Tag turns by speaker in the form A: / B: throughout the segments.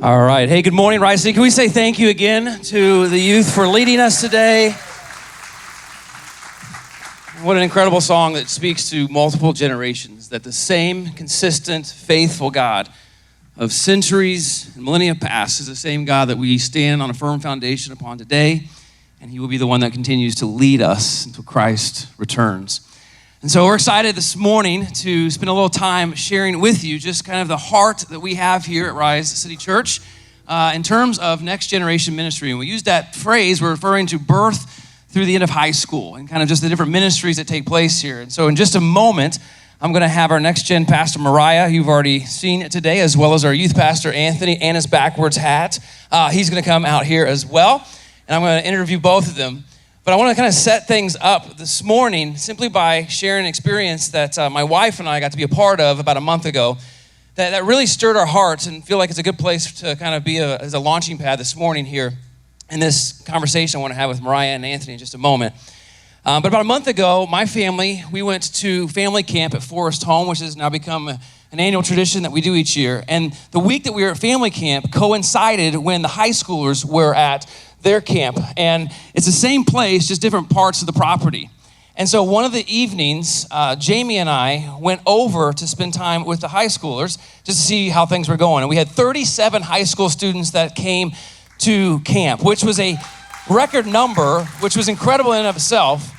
A: All right. Hey, good morning, Rise City. Can we say thank you again to the youth for leading us today? What an incredible song that speaks to multiple generations, that the same consistent, faithful God of centuries and millennia past is the same God that we stand on a firm foundation upon today, and he will be the one that continues to lead us until Christ returns. And so we're excited this morning to spend a little time sharing with you just kind of the heart that we have here at Rise City Church in terms of next generation ministry. And we use that phrase, we're referring to birth through the end of high school and kind of just the different ministries that take place here. And so in just a moment, I'm going to have our next gen pastor, Mariah, you've already seen today, as well as our youth pastor, Anthony, and his backwards hat. He's going to come out here as well. And I'm going to interview both of them. But I want to kind of set things up this morning simply by sharing an experience that my wife and I got to be a part of about a month ago that really stirred our hearts and feel like it's a good place to kind of be as a launching pad this morning here in this conversation I want to have with Mariah and Anthony in just a moment. But about a month ago, my family, we went to family camp at Forest Home, which has now become an annual tradition that we do each year. And the week that we were at family camp coincided when the high schoolers were at their camp. And it's the same place, just different parts of the property. And so one of the evenings, Jamie and I went over to spend time with the high schoolers just to see how things were going. And we had 37 high school students that came to camp, which was a record number, which was incredible in and of itself.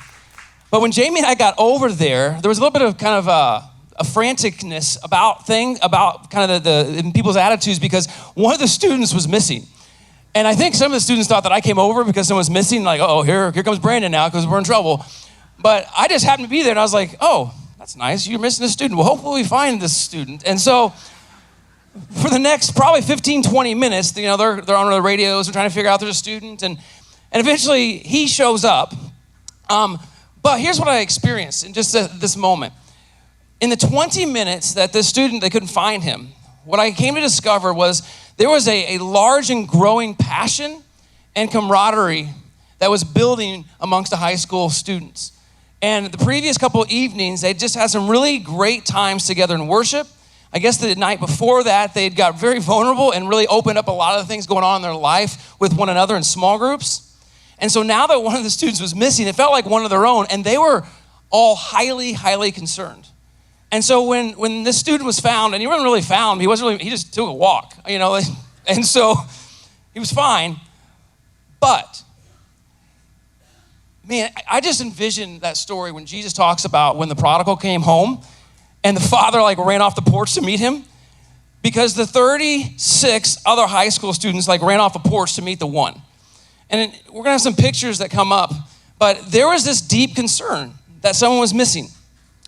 A: But when Jamie and I got over there was a little bit of kind of a franticness about kind of the people's attitudes because one of the students was missing. And I think some of the students thought that I came over because someone's missing, like, oh, here comes Brandon now because we're in trouble. But I just happened to be there, and I was like, oh, that's nice. You're missing a student. Well, hopefully we find this student. And so for the next probably 15, 20 minutes, they're on the radios, they're trying to figure out there's a student. And eventually he shows up. But here's what I experienced in just this moment. In the 20 minutes that this student, they couldn't find him, what I came to discover was there was a large and growing passion and camaraderie that was building amongst the high school students. And the previous couple of evenings, they just had some really great times together in worship. I guess the night before that, they'd got very vulnerable and really opened up a lot of the things going on in their life with one another in small groups. And so now that one of the students was missing, it felt like one of their own, and they were all highly, highly concerned. And so when this student was found, and he wasn't really found, he just took a walk, and so he was fine. But, man, I just envisioned that story when Jesus talks about when the prodigal came home and the father ran off the porch to meet him because the 36 other high school students ran off the porch to meet the one. And we're gonna have some pictures that come up, but there was this deep concern that someone was missing,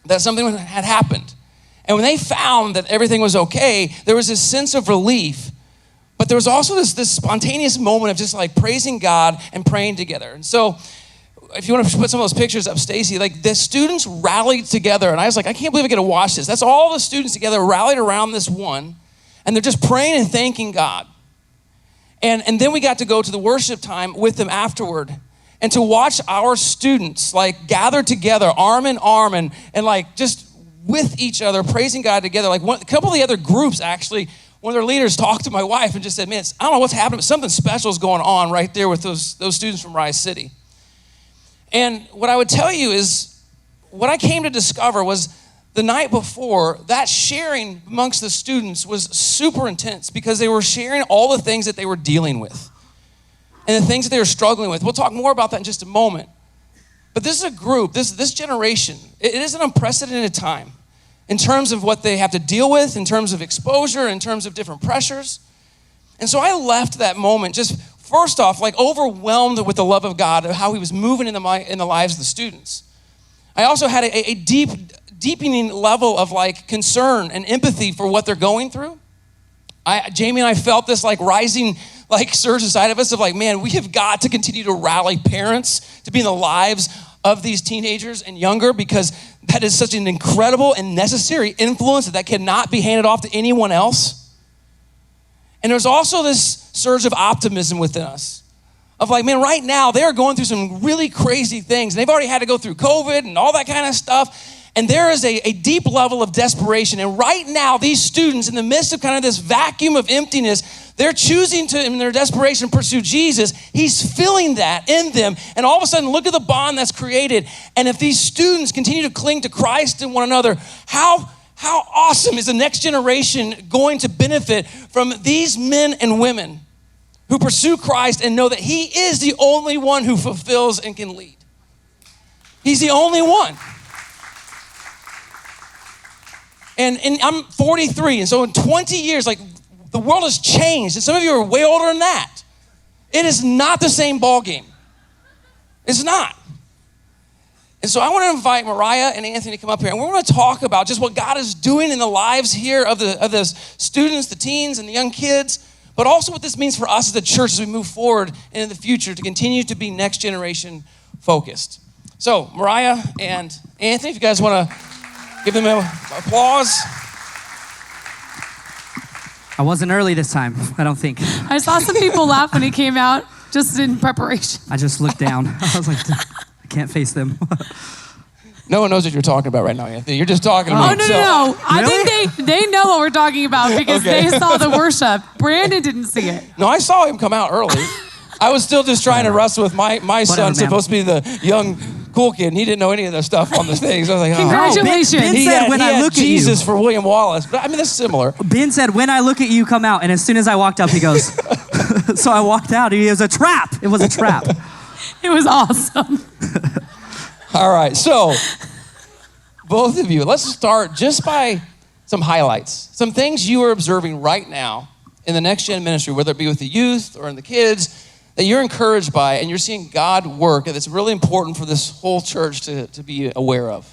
A: that something had happened. And when they found that everything was okay, there was this sense of relief, but there was also this spontaneous moment of just praising God and praying together. And so if you want to put some of those pictures up, Stacy, the students rallied together, and I was like, I can't believe I get to watch this. That's all the students together rallied around this one, and they're just praying and thanking God. And then we got to go to the worship time with them afterward and to watch our students gather together arm in arm and just with each other, praising God together. A couple of the other groups actually, one of their leaders talked to my wife and just said, man, I don't know what's happening, but something special is going on right there with those students from Rise City. And what I would tell you is what I came to discover was the night before, that sharing amongst the students was super intense because they were sharing all the things that they were dealing with and the things that they were struggling with. We'll talk more about that in just a moment. But this is a group, this generation, it is an unprecedented time in terms of what they have to deal with, in terms of exposure, in terms of different pressures. And so I left that moment just first off, overwhelmed with the love of God, of how he was moving in the lives of the students. I also had a deepening level of concern and empathy for what they're going through. Jamie and I felt this rising surge inside of us of man, we have got to continue to rally parents to be in the lives of these teenagers and younger because that is such an incredible and necessary influence that cannot be handed off to anyone else. And there's also this surge of optimism within us of man, right now they're going through some really crazy things. They've already had to go through COVID and all that kind of stuff. And there is a deep level of desperation. And right now, these students, in the midst of kind of this vacuum of emptiness, they're choosing to, in their desperation, pursue Jesus. He's filling that in them. And all of a sudden, look at the bond that's created. And if these students continue to cling to Christ and one another, how awesome is the next generation going to benefit from these men and women who pursue Christ and know that he is the only one who fulfills and can lead. He's the only one. And I'm 43, and so in 20 years, like, the world has changed, and some of you are way older than that. It is not the same ball game. It's not. And so I want to invite Mariah and Anthony to come up here, and we're going to talk about just what God is doing in the lives here of the students, the teens, and the young kids, but also what this means for us as a church as we move forward into the future to continue to be next generation focused. So Mariah and Anthony, if you guys want to give them an applause.
B: I wasn't early this time, I don't think.
C: I saw some people laugh when he came out, just in preparation.
B: I just looked down. I was like, I can't face them.
A: No one knows what you're talking about right now, Anthony. You're just talking to me.
C: Oh, no. I think they know what we're talking about because they saw the worship. Brandon didn't see it.
A: No, I saw him come out early. I was still just trying to wrestle with my son, supposed to be the young cool kid, and he didn't know any of the stuff on the stage. I was like,
C: congratulations.
B: Ben said, when I look at you.
A: Jesus for William Wallace, but I mean, that's similar.
B: Ben said, when I look at you, come out. And as soon as I walked up, he goes, so I walked out. It was a trap. It was a trap.
C: It was awesome.
A: All right, so both of you, let's start just by some highlights, some things you are observing right now in the Next Gen ministry, whether it be with the youth or in the kids, that you're encouraged by and you're seeing God work, and it's really important for this whole church to be aware of.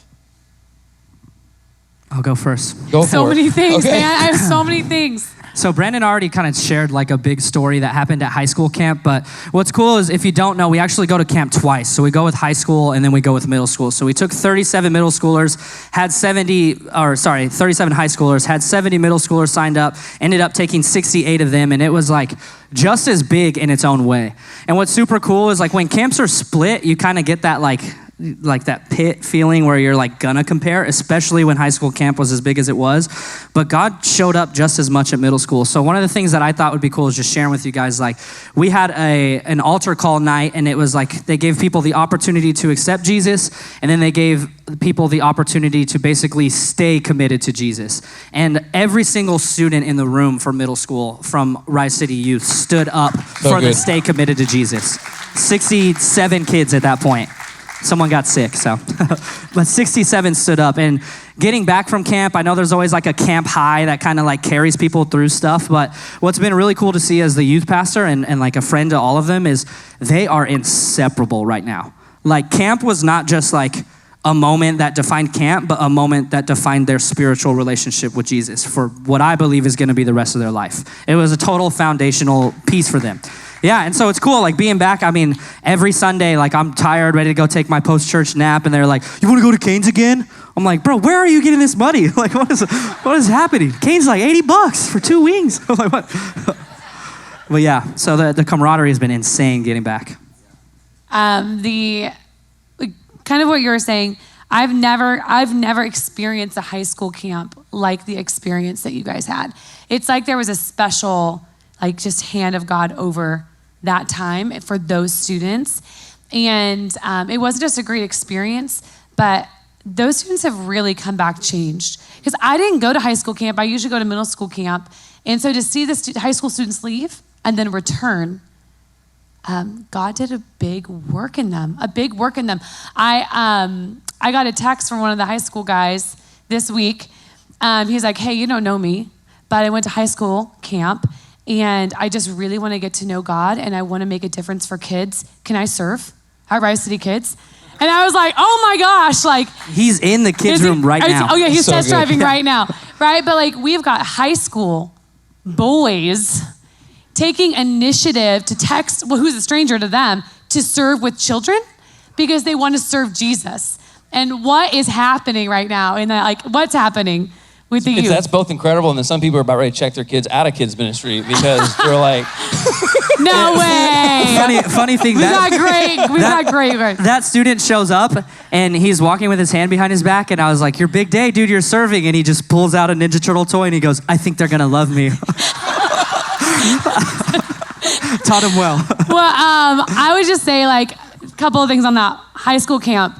B: I'll go first.
A: Go for it.
C: So many things,
A: Okay.
C: man. I have so many things.
B: So Brandon already kind of shared like a big story that happened at high school camp, but what's cool is if you don't know, we actually go to camp twice. So we go with high school and then we go with middle school. So we took 37 middle schoolers, had 37 high schoolers, had 70 middle schoolers signed up, ended up taking 68 of them, and it was like just as big in its own way. And what's super cool is like when camps are split, you kind of get that like that pit feeling where you're like gonna compare, especially when high school camp was as big as it was. But God showed up just as much at middle school. So one of the things that I thought would be cool is just sharing with you guys, like we had an altar call night, and it was like they gave people the opportunity to accept Jesus, and then they gave people the opportunity to basically stay committed to Jesus. And every single student in the room for middle school from Rise City Youth stood up for the stay committed to Jesus. 67 kids at that point. Someone got sick, so. But 67 stood up. And getting back from camp, I know there's always like a camp high that kind of like carries people through stuff, but what's been really cool to see as the youth pastor and like a friend to all of them is they are inseparable right now. Like camp was not just like a moment that defined camp, but a moment that defined their spiritual relationship with Jesus for what I believe is gonna be the rest of their life. It was a total foundational piece for them. Yeah, and so it's cool, like being back, I mean, every Sunday, like I'm tired, ready to go take my post-church nap, and they're like, you wanna go to Cane's again? I'm like, bro, where are you getting this money? Like, what is happening? Cane's like $80 for 2 wings. I'm like, what? But yeah, so the camaraderie has been insane getting back.
C: Kind of what you were saying, I've never experienced a high school camp like the experience that you guys had. It's like there was a special, like just hand of God over that time for those students. And it wasn't just a great experience, but those students have really come back changed. Because I didn't go to high school camp, I usually go to middle school camp. And so to see the high school students leave and then return, God did a big work in them, I got a text from one of the high school guys this week. He's like, hey, you don't know me, but I went to high school camp and I just really want to get to know God and I want to make a difference for kids. Can I serve at Rise City Kids? And I was like, oh my gosh, like.
B: He's in the kids' room right now.
C: Oh yeah, he's
A: So
C: test driving
A: good.
C: right now, right? But like we've got high school boys taking initiative to text, well, who's a stranger to them, to serve with children because they want to serve Jesus. And what is happening right now in that, like, what's happening with the youth?
A: That's both incredible, and then some people are about ready to check their kids out of kids ministry because they're like,
C: No way.
B: Funny thing,
C: We've got great.
B: that student shows up and he's walking with his hand behind his back, and I was like, your big day, dude, you're serving. And he just pulls out a Ninja Turtle toy and he goes, I think they're gonna love me. Taught him well.
C: Well, I would just say like a couple of things on that high school camp.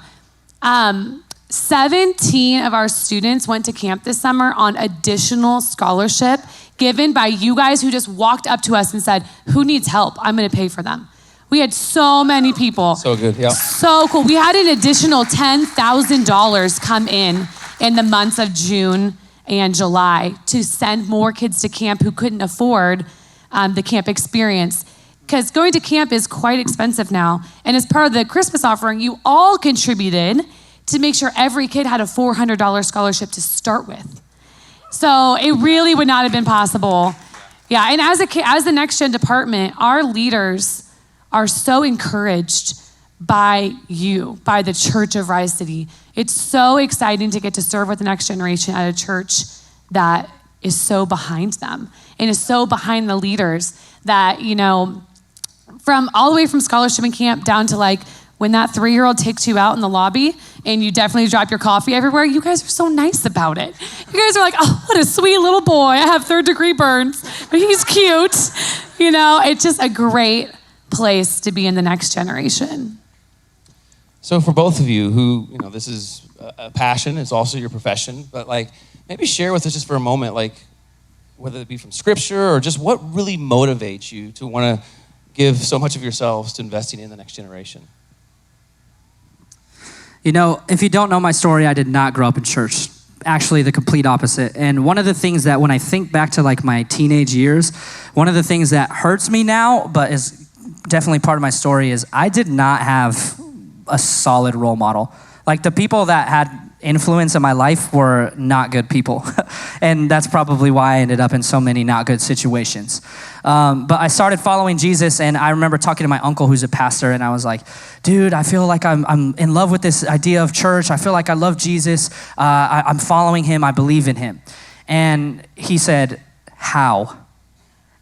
C: 17 of our students went to camp this summer on additional scholarship given by you guys who just walked up to us and said, who needs help? I'm gonna pay for them. We had so many people.
A: So good, yeah.
C: So cool. We had an additional $10,000 come in the months of June and July to send more kids to camp who couldn't afford the camp experience. Because going to camp is quite expensive now. And as part of the Christmas offering, you all contributed to make sure every kid had a $400 scholarship to start with. So it really would not have been possible. Yeah, and as the Next Gen department, our leaders are so encouraged by you, by the Church of Rise City. It's so exciting to get to serve with the next generation at a church that is so behind them and is so behind the leaders that, you know, from all the way from scholarship and camp down to like when that 3-year-old takes you out in the lobby and you definitely drop your coffee everywhere, you guys are so nice about it. You guys are like, oh, what a sweet little boy. I have 3rd-degree burns, but he's cute. You know, it's just a great place to be in the next generation.
A: So for both of you who, you know, this is a passion, it's also your profession, but like maybe share with us just for a moment, like whether it be from scripture or just what really motivates you to want to give so much of yourselves to investing in the next generation.
B: You know, if you don't know my story, I did not grow up in church. Actually, the complete opposite. And one of the things that when I think back to like my teenage years, one of the things that hurts me now, but is definitely part of my story, is I did not have a solid role model. Like the people that had influence in my life were not good people. And that's probably why I ended up in so many not good situations. But I started following Jesus, and I remember talking to my uncle who's a pastor, and I was like, dude, I feel like I'm in love with this idea of church. I feel like I love Jesus. I'm following him. I believe in him. And he said, how?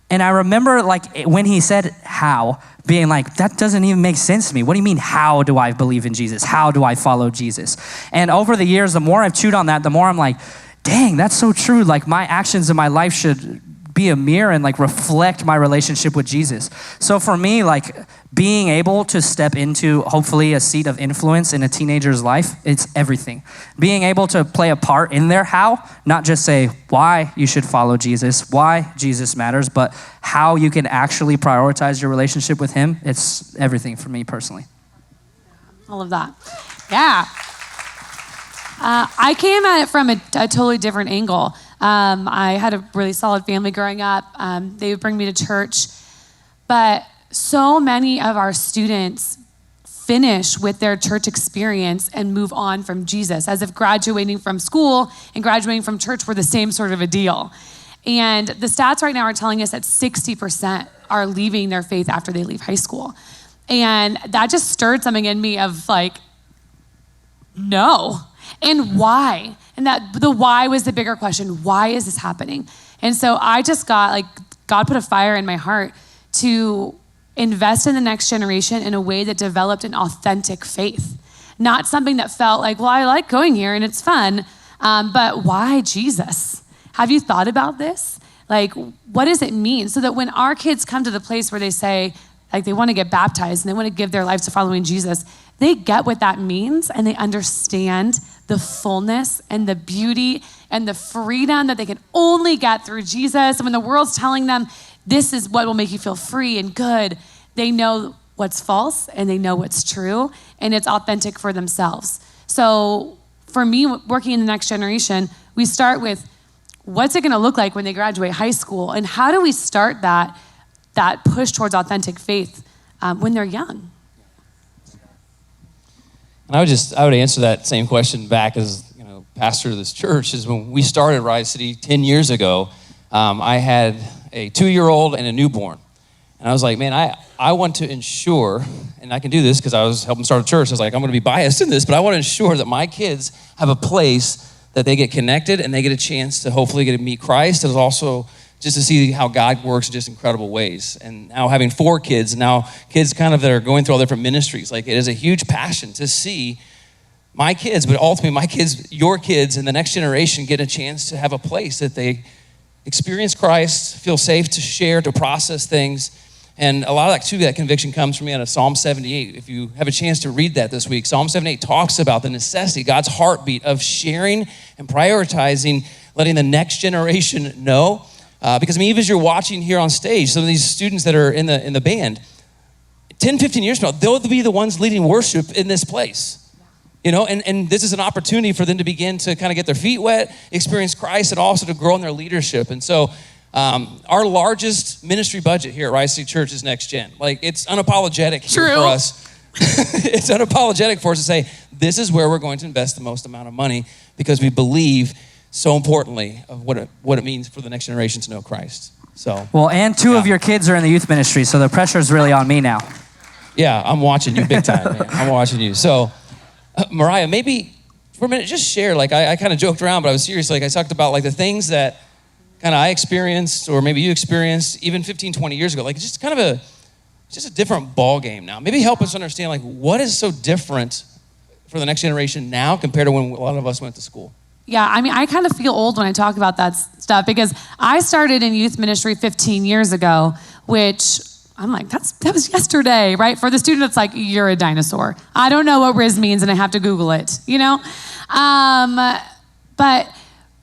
B: And I remember like when he said how, being like, that doesn't even make sense to me. What do you mean, how do I believe in Jesus? How do I follow Jesus? And over the years, the more I've chewed on that, the more I'm like, dang, that's so true. Like my actions in my life should be a mirror and like reflect my relationship with Jesus. So for me, like being able to step into hopefully a seat of influence in a teenager's life, it's everything. Being able to play a part in their how, not just say why you should follow Jesus, why Jesus matters, but how you can actually prioritize your relationship with him, it's everything for me personally.
C: All of that. Yeah. I came at it from a totally different angle. I had a really solid family growing up. They would bring me to church. But so many of our students finish with their church experience and move on from Jesus, as if graduating from school and graduating from church were the same sort of a deal. And the stats right now are telling us that 60% are leaving their faith after they leave high school. And that just stirred something in me of like, no. And why? And that the why was the bigger question. Why is this happening? And so I just got like, God put a fire in my heart to invest in the next generation in a way that developed an authentic faith. Not something that felt like, well, I like going here and it's fun, but why Jesus? Have you thought about this? Like, what does it mean? So that when our kids come to the place where they say, like they want to get baptized and they want to give their lives to following Jesus, they get what that means and they understand the fullness and the beauty and the freedom that they can only get through Jesus. And when the world's telling them, this is what will make you feel free and good, they know what's false and they know what's true, and it's authentic for themselves. So for me, working in the next generation, we start with what's it gonna look like when they graduate high school, and how do we start that push towards authentic faith when they're young?
A: And I would answer that same question back as, you know, pastor of this church. Is when we started Rise City 10 years ago, I had a 2-year-old and a newborn. And I was like, man, I want to ensure, and I can do this because I was helping start a church. I was like, I'm going to be biased in this, but I want to ensure that my kids have a place that they get connected and they get a chance to hopefully get to meet Christ, and also just to see how God works in just incredible ways. And now having 4 kids, and now kids kind of that are going through all different ministries, like it is a huge passion to see my kids, but ultimately my kids, your kids, and the next generation get a chance to have a place that they experience Christ, feel safe to share, to process things. And a lot of that conviction comes from me out of Psalm 78. If you have a chance to read that this week, Psalm 78 talks about the necessity, God's heartbeat of sharing and prioritizing, letting the next generation know. Because even as you're watching here on stage, some of these students that are in the band, 10, 15 years from now, they'll be the ones leading worship in this place. And this is an opportunity for them to begin to kind of get their feet wet, experience Christ, and also to grow in their leadership. And so our largest ministry budget here at Rise City Church is Next Gen. Like, it's unapologetic here for us. It's unapologetic for us to say, this is where we're going to invest the most amount of money because we believe so importantly of what it means for the next generation to know Christ. So,
B: well, and two of your kids are in the youth ministry, so the pressure's really on me now.
A: Yeah, I'm watching you big time, man. I'm watching you. So, Mariah, maybe for a minute, just share, like I kind of joked around, but I was serious. Like I talked about like the things that kind of I experienced or maybe you experienced even 15, 20 years ago. Like it's just kind of a different ball game now. Maybe help us understand like what is so different for the next generation now compared to when a lot of us went to school.
C: Yeah, I mean, I kind of feel old when I talk about that stuff because I started in youth ministry 15 years ago, which I'm like, that was yesterday, right? For the student, it's like, you're a dinosaur. I don't know what Riz means and I have to Google it, But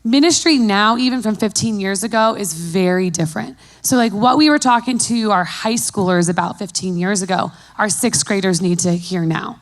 C: ministry now, even from 15 years ago, is very different. So like what we were talking to our high schoolers about 15 years ago, our sixth graders need to hear now.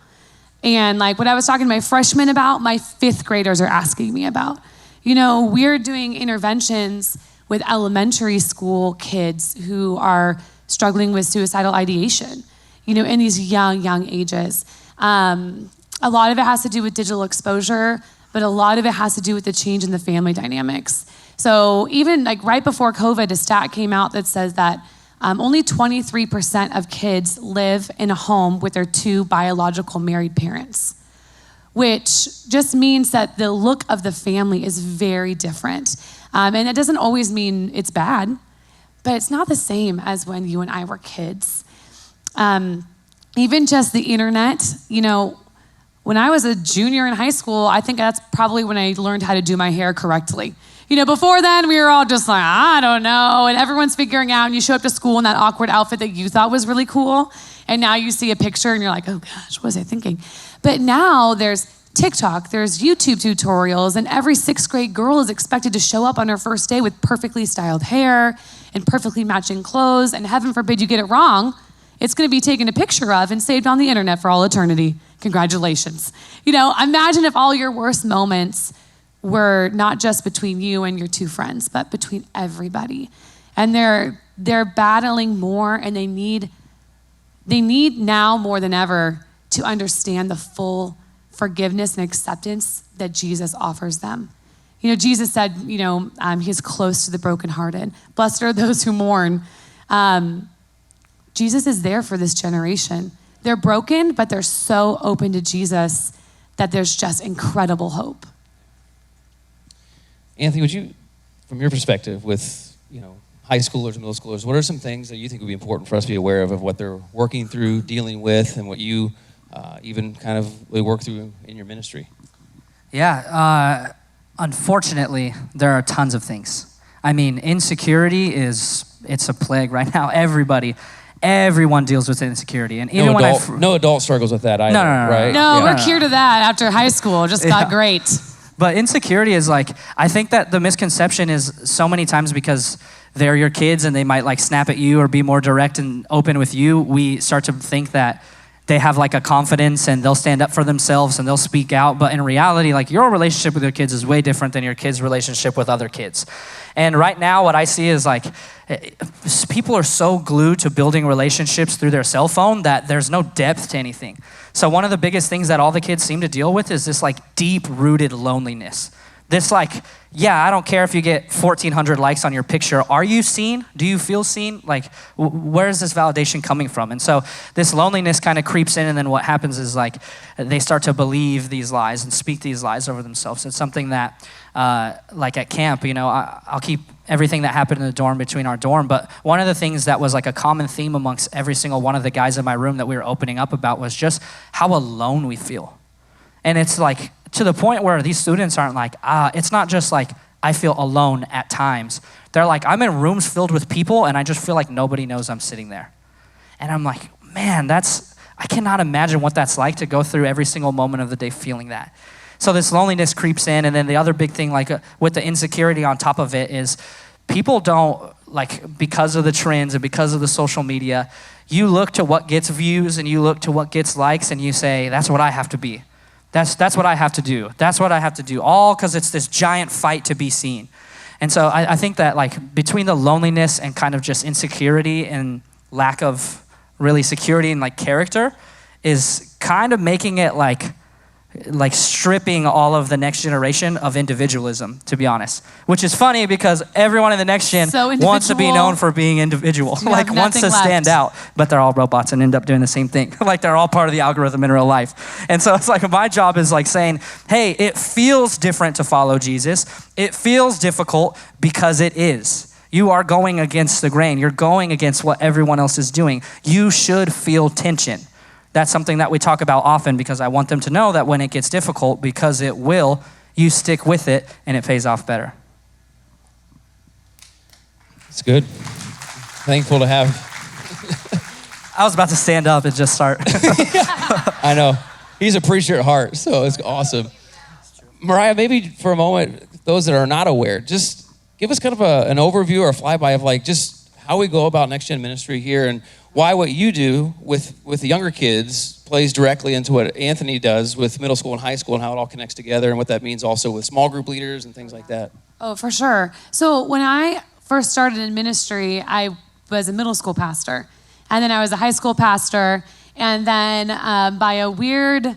C: And like what I was talking to my freshmen about, my fifth graders are asking me about. We're doing interventions with elementary school kids who are struggling with suicidal ideation, in these young ages. A lot of it has to do with digital exposure, but a lot of it has to do with the change in the family dynamics. So even like right before COVID, a stat came out that says that only 23% of kids live in a home with their two biological married parents, which just means that the look of the family is very different. And it doesn't always mean it's bad, but it's not the same as when you and I were kids. Even just the internet, when I was a junior in high school, I think that's probably when I learned how to do my hair correctly. Before then, we were all just like, I don't know, and everyone's figuring out, and you show up to school in that awkward outfit that you thought was really cool, and now you see a picture, and you're like, oh gosh, what was I thinking? But now there's TikTok, there's YouTube tutorials, and every sixth grade girl is expected to show up on her first day with perfectly styled hair and perfectly matching clothes, and heaven forbid you get it wrong, it's gonna be taken a picture of and saved on the internet for all eternity. Congratulations. Imagine if all your worst moments were not just between you and your two friends, but between everybody. And they're battling more, and they need now more than ever to understand the full forgiveness and acceptance that Jesus offers them. Jesus said, he's close to the brokenhearted. Blessed are those who mourn. Jesus is there for this generation. They're broken, but they're so open to Jesus that there's just incredible hope.
A: Anthony, would you, from your perspective with, high schoolers and middle schoolers, what are some things that you think would be important for us to be aware of what they're working through, dealing with, and what you even kind of work through in your ministry?
B: Yeah, unfortunately, there are tons of things. I mean, insecurity it's a plague right now. Everyone deals with insecurity. And even
A: no adult struggles with that either,
B: no,
A: right?
C: No, we're cured of that after high school. Just got great.
B: But insecurity is I think that the misconception is so many times because they're your kids and they might snap at you or be more direct and open with you, we start to think that they have a confidence and they'll stand up for themselves and they'll speak out. But in reality, your relationship with your kids is way different than your kids' relationship with other kids. And right now what I see is people are so glued to building relationships through their cell phone that there's no depth to anything. So one of the biggest things that all the kids seem to deal with is this deep-rooted loneliness. This I don't care if you get 1,400 likes on your picture. Are you seen? Do you feel seen? Where is this validation coming from? And so this loneliness kind of creeps in, and then what happens is they start to believe these lies and speak these lies over themselves. It's something that, at camp, I'll keep everything that happened in the dorm between our dorm, but one of the things that was a common theme amongst every single one of the guys in my room that we were opening up about was just how alone we feel. And it's to the point where these students aren't it's not just I feel alone at times. They're like, I'm in rooms filled with people and I just feel like nobody knows I'm sitting there. And I'm like, man, I cannot imagine what that's like to go through every single moment of the day feeling that. So this loneliness creeps in, and then the other big thing, like with the insecurity on top of it, is people don't, like, because of the trends and because of the social media, you look to what gets views and you look to what gets likes and you say, that's what I have to be. That's what I have to do. That's what I have to do, all because it's this giant fight to be seen. And so I think that, like, between the loneliness and kind of just insecurity and lack of really security and like character is kind of making it like stripping all of the next generation of individualism, to be honest. Which is funny because everyone in the next gen wants to be known for being individual, like wants to stand out, but they're all robots and end up doing the same thing. Like they're all part of the algorithm in real life. And so it's like my job is like saying, hey, it feels different to follow Jesus. It feels difficult because it is. You are going against the grain. You're going against what everyone else is doing. You should feel tension. That's something that we talk about often because I want them to know that when it gets difficult, because it will, you stick with it and it pays off better.
A: It's good. Thankful to have.
B: I was about to stand up and just start.
A: I know. He's a preacher at heart, so it's awesome. Mariah, maybe for a moment, those that are not aware, just give us kind of an overview or a flyby of like just how we go about Next Gen Ministry here and why what you do with the younger kids plays directly into what Anthony does with middle school and high school and how it all connects together and what that means also with small group leaders and things like that.
C: Oh, for sure. So when I first started in ministry, I was a middle school pastor. And then I was a high school pastor. And then by a weird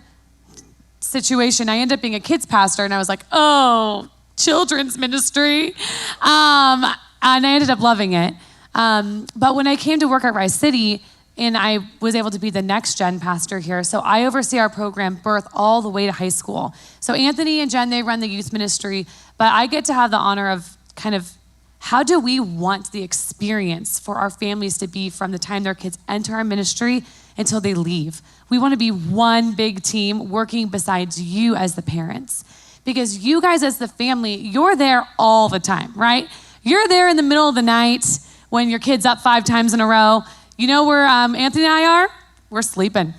C: situation, I ended up being a kids pastor. And I was like, oh, children's ministry. And I ended up loving it. But when I came to work at Rise City, and I was able to be the next gen pastor here, so I oversee our program birth all the way to high school. So Anthony and Jen, they run the youth ministry, but I get to have the honor of kind of how do we want the experience for our families to be from the time their kids enter our ministry until they leave. We want to be one big team working besides you as the parents. Because you guys as the family, you're there all the time, right? You're there in the middle of the night when your kid's up 5 times in a row. You know where Anthony and I are? We're sleeping.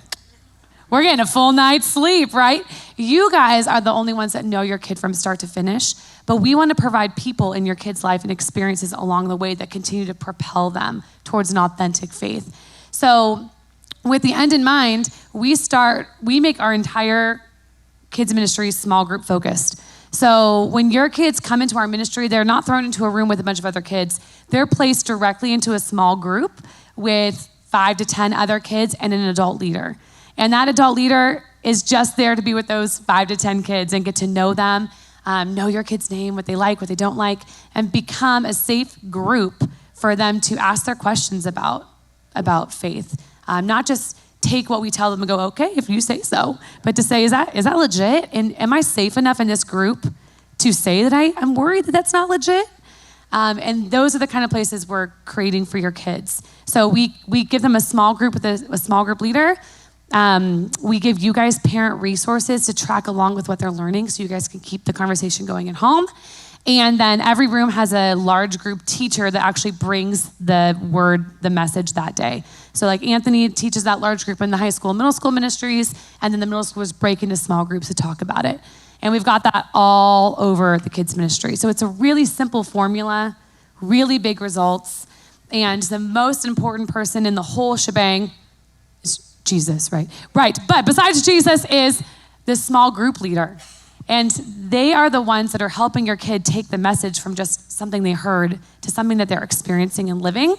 C: We're getting a full night's sleep, right? You guys are the only ones that know your kid from start to finish, but we want to provide people in your kid's life and experiences along the way that continue to propel them towards an authentic faith. So with the end in mind, we make our entire kids ministry small group focused. So when your kids come into our ministry, they're not thrown into a room with a bunch of other kids. They're placed directly into a small group with 5 to 10 other kids and an adult leader. And that adult leader is just there to be with those 5 to 10 kids and get to know them, know your kid's name, what they like, what they don't like, and become a safe group for them to ask their questions about faith. Not just take what we tell them and go, okay, if you say so, but to say, is that legit? And am I safe enough in this group to say that I'm worried that that's not legit? And those are the kind of places we're creating for your kids. So we give them a small group with a small group leader. We give you guys parent resources to track along with what they're learning so you guys can keep the conversation going at home. And then every room has a large group teacher that actually brings the message that day. So like Anthony teaches that large group in the high school, middle school ministries, and then the middle schoolers break into small groups to talk about it. And we've got that all over the kids ministry. So it's a really simple formula, really big results. And the most important person in the whole shebang is Jesus, right? Right, but besides Jesus is the small group leader. And they are the ones that are helping your kid take the message from just something they heard to something that they're experiencing and living.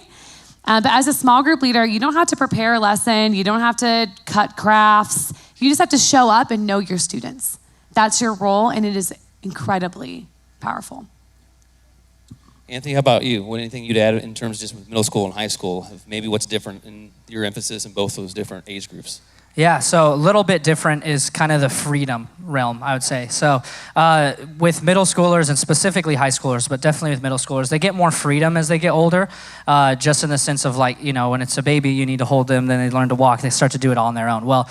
C: But as a small group leader, you don't have to prepare a lesson. You don't have to cut crafts. You just have to show up and know your students. That's your role, and it is incredibly powerful.
A: Anthony, how about you? Anything you'd add in terms of just with middle school and high school, of maybe what's different in your emphasis in both those different age groups?
B: Yeah, so a little bit different is kind of the freedom realm, I would say. So with middle schoolers and specifically high schoolers, but definitely with middle schoolers, they get more freedom as they get older, just in the sense of like, when it's a baby, you need to hold them, then they learn to walk, they start to do it all on their own. Well,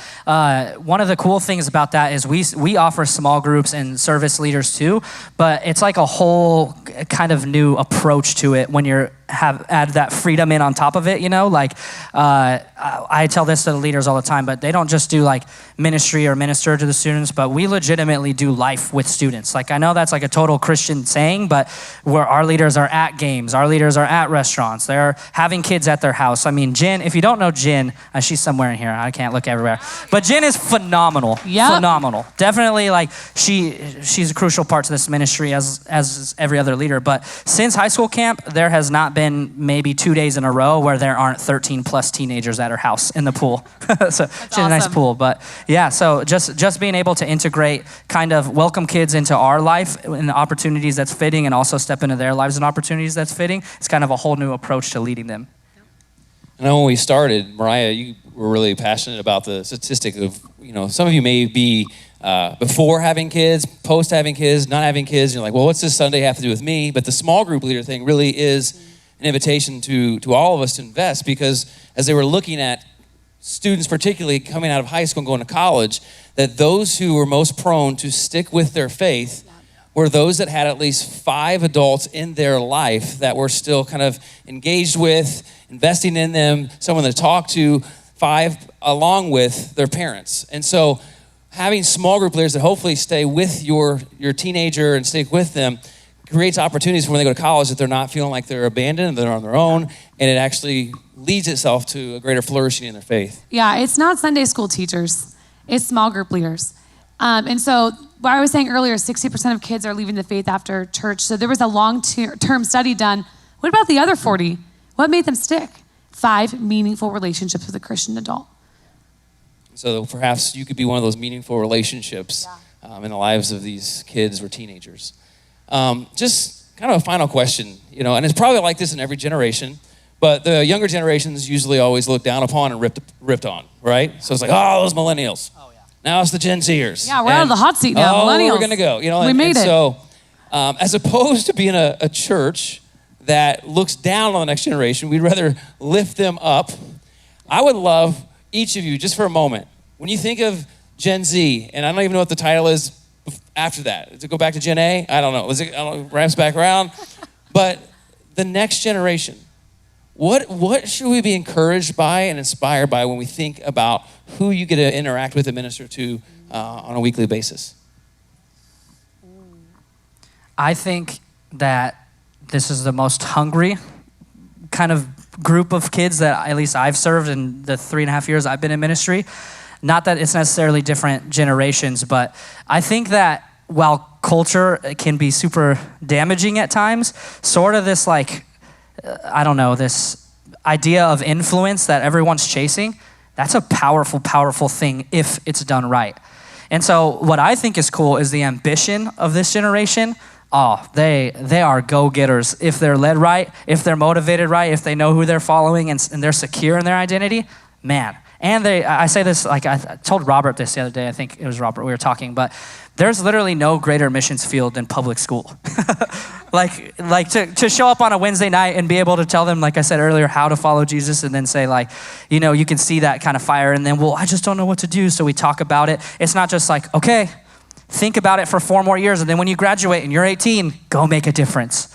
B: one of the cool things about that is we offer small groups and service leaders too, but it's like a whole kind of new approach to it when you're add that freedom in on top of it, like I tell this to the leaders all the time, but they don't just do like ministry or minister to the students, but we legitimately do life with students. Like I know that's like a total Christian saying, but where our leaders are at games, our leaders are at restaurants, they're having kids at their house. I mean, Jen, if you don't know Jen, she's somewhere in here, I can't look everywhere, but Jen is phenomenal.
C: Yep.
B: Phenomenal. Definitely like she's a crucial part to this ministry as every other leader. But since high school camp, there has not been maybe 2 days in a row where there aren't 13 plus teenagers at her house in the pool. So she has a nice pool. But yeah, so just being able to integrate, kind of welcome kids into our life and the opportunities that's fitting, and also step into their lives and opportunities that's fitting, it's kind of a whole new approach to leading them.
A: I know when we started, Mariah, you were really passionate about the statistic of, some of you may be before having kids, post having kids, not having kids. You're like, well, what's this Sunday have to do with me? But the small group leader thing really is an invitation to all of us to invest, because as they were looking at students, particularly coming out of high school and going to college, that those who were most prone to stick with their faith were those that had at least 5 adults in their life that were still kind of engaged with, investing in them, someone to talk to, 5 along with their parents. And so having small group leaders that hopefully stay with your teenager and stick with them creates opportunities for when they go to college that they're not feeling like they're abandoned, they're on their own, and it actually leads itself to a greater flourishing in their faith.
C: Yeah, it's not Sunday school teachers, it's small group leaders. And so what I was saying earlier, 60% of kids are leaving the faith after church. So there was a long-term study done. What about the other 40? What made them stick? 5 meaningful relationships with a Christian adult.
A: So perhaps you could be one of those meaningful relationships in the lives of these kids or teenagers. Just kind of a final question, and it's probably like this in every generation, but the younger generations usually always looked down upon and ripped on, right? So it's like, oh, those millennials. Oh, yeah. Now it's the Gen Zers.
C: Yeah, we're out of the hot seat now, millennials.
A: We're going to go.
C: We made it.
A: So as opposed to being a church that looks down on the next generation, we'd rather lift them up. I would love each of you, just for a moment, when you think of Gen Z, and I don't even know what the title is after that. Does it go back to Gen A? I don't know. Ramps back around. But the next generation, what should we be encouraged by and inspired by when we think about who you get to interact with and minister to on a weekly basis?
B: I think that this is the most hungry kind of group of kids that at least I've served in the 3.5 years I've been in ministry. Not that it's necessarily different generations, but I think that while culture can be super damaging at times, sort of this this idea of influence that everyone's chasing, that's a powerful, powerful thing if it's done right. And so what I think is cool is the ambition of this generation. Oh, they are go-getters. If they're led right, if they're motivated right, if they know who they're following and they're secure in their identity, man. And I say this, like I told Robert this the other day, I think it was Robert, we were talking, but there's literally no greater missions field than public school. like to show up on a Wednesday night and be able to tell them, like I said earlier, how to follow Jesus, and then say you can see that kind of fire, and then, well, I just don't know what to do, so we talk about it. It's not just like, okay, think about it for 4 more years, and then when you graduate and you're 18, go make a difference.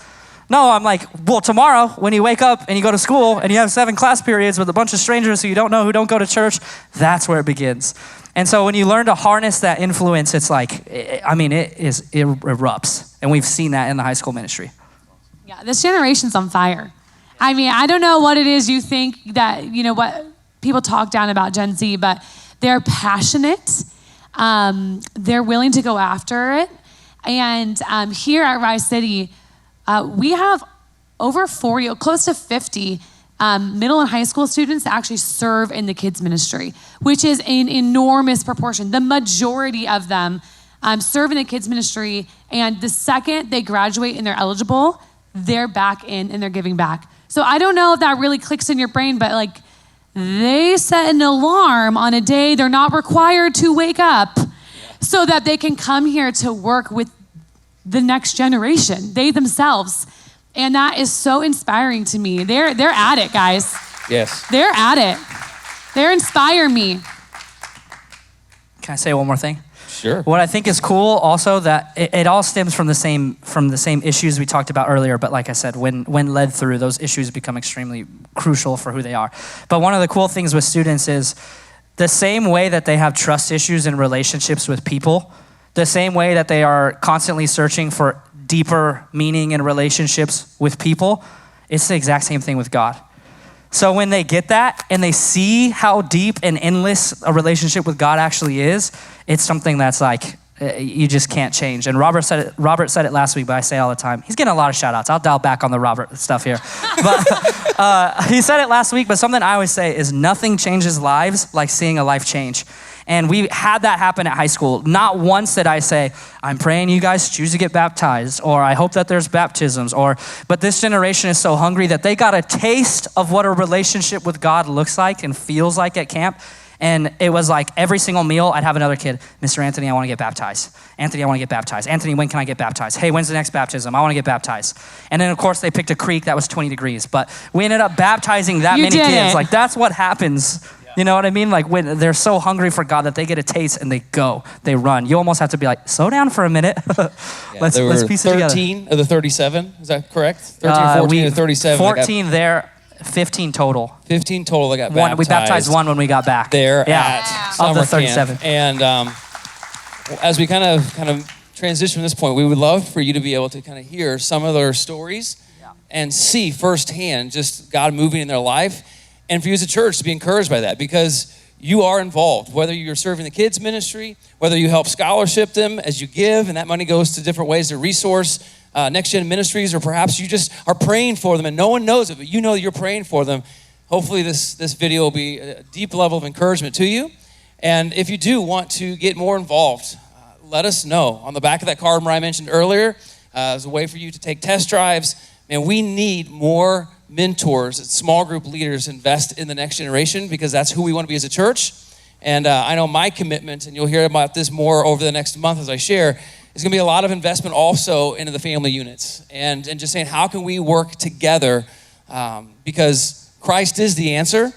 B: No, I'm like, well, tomorrow when you wake up and you go to school and you have 7 class periods with a bunch of strangers who you don't know, who don't go to church, that's where it begins. And so when you learn to harness that influence, it's like, it erupts. And we've seen that in the high school ministry.
C: Yeah, this generation's on fire. I mean, I don't know what it is you think that, what people talk down about Gen Z, but they're passionate. They're willing to go after it. And here at Rise City, we have over 40, close to 50 middle and high school students that actually serve in the kids ministry, which is an enormous proportion. The majority of them serve in the kids ministry, and the second they graduate and they're eligible, they're back in and they're giving back. So I don't know if that really clicks in your brain, but they set an alarm on a day they're not required to wake up so that they can come here to work with the next generation, they themselves. And that is so inspiring to me. They're at it, guys.
A: Yes.
C: They're at it. They inspire me.
B: Can I say one more thing?
A: Sure.
B: What I think is cool also that it all stems from the same issues we talked about earlier, but like I said, when led through, those issues become extremely crucial for who they are. But one of the cool things with students is the same way that they have trust issues in relationships with people, the same way that they are constantly searching for deeper meaning in relationships with people, it's the exact same thing with God. So when they get that and they see how deep and endless a relationship with God actually is, it's something that's like, you just can't change. And Robert said it last week, but I say all the time. He's getting a lot of shout outs. I'll dial back on the Robert stuff here. But he said it last week, but something I always say is nothing changes lives like seeing a life change. And we had that happen at high school. Not once did I say, I'm praying you guys choose to get baptized, or I hope that there's baptisms, but this generation is so hungry that they got a taste of what a relationship with God looks like and feels like at camp. And it was like every single meal, I'd have another kid, Mr. Anthony, I want to get baptized. Anthony, I want to get baptized. Anthony, when can I get baptized? Hey, when's the next baptism? I want to get baptized. And then, of course, they picked a creek that was 20 degrees. But we ended up baptizing that many kids. Like, that's what happens. You know what I mean? Like, when they're so hungry for God that they get a taste and they go, they run. You almost have to be like, slow down for a minute. Let's piece it together.
A: 13 of the 37, is that correct? 13 or 14 of the 37.
B: 14 there. 15 total.
A: 15 total that got baptized.
B: We baptized one when we got back.
A: There at summer
B: of the 37.
A: camp. And as we kind of transition from this point, we would love for you to be able to kind of hear some of their stories and see firsthand just God moving in their life, and for you as a church to be encouraged by that, because you are involved, whether you're serving the kids ministry, whether you help scholarship them as you give, and that money goes to different ways to resource Next Gen Ministries, or perhaps you just are praying for them and no one knows it, but you know you're praying for them. Hopefully this video will be a deep level of encouragement to you. And if you do want to get more involved, let us know. On the back of that card I mentioned earlier, is a way for you to take test drives. Man, we need more mentors and small group leaders invest in the next generation, because that's who we want to be as a church. And I know my commitment, and you'll hear about this more over the next month as I share, is going to be a lot of investment also into the family units, and just saying, how can we work together? Because Christ is the answer,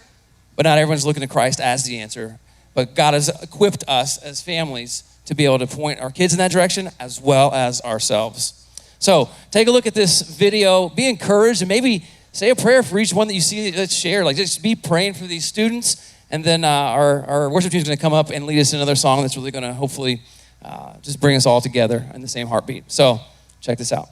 A: but not everyone's looking to Christ as the answer. But God has equipped us as families to be able to point our kids in that direction as well as ourselves. So take a look at this video, be encouraged, and maybe say a prayer for each one that you see that's shared. Like, just be praying for these students, and then our worship team is going to come up and lead us in another song that's really going to hopefully just bring us all together in the same heartbeat. So check this out.